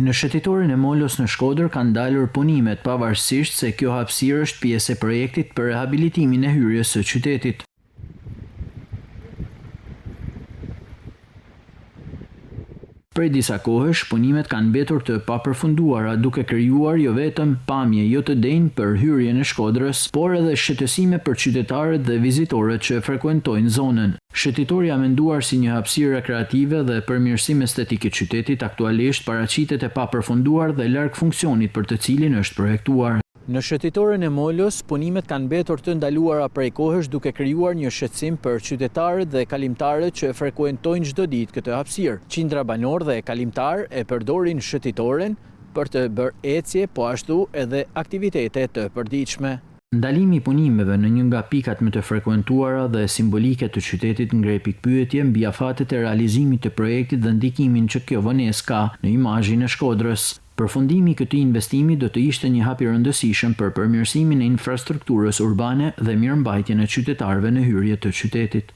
Në shëtitorin e Molos në Shkodër kanë dalur punimet pavarësisht se kjo hapësirë është pjesë e projektit për rehabilitimin e hyrjes së qytetit. Prej disa kohësh, punimet kanë mbetur të papërfunduara duke krijuar jo vetëm pamje jo të denjë për hyrjen e Shkodrës, por edhe shqetësime për qytetarët dhe vizitorët që frekuentojnë zonën. Shëtitori amenduar si një hapësirë rekreative dhe përmirësim estetik i qytetit aktualisht paraqitet e papërfunduar dhe larg funksionit për të cilin është projektuar. Në shëtitorin e Molos, punimet kanë mbetur të ndaluara prej kohësh duke krijuar një shqetësim për qytetarët dhe kalimtarët që frekuentojnë çdo ditë këtë hapësirë. Qindra banor dhe kalimtar e përdorin shëtitorin për të bërë ecje, po ashtu edhe aktivitete të përditshme. Ndalimi i punimeve në një nga pikat më të frekuentuara dhe simbolike të qytetit ngrej pikpyetje mbi afatet e realizimit të projektit dhe ndikimin që kjo vonesë ka në imazhin e Shkodrës. Përfundimi i këtij investimi do të ishte një hap i rëndësishëm për përmirësimin e infrastrukturës urbane dhe mirëmbajtjen e qytetarëve në hyrje të qytetit.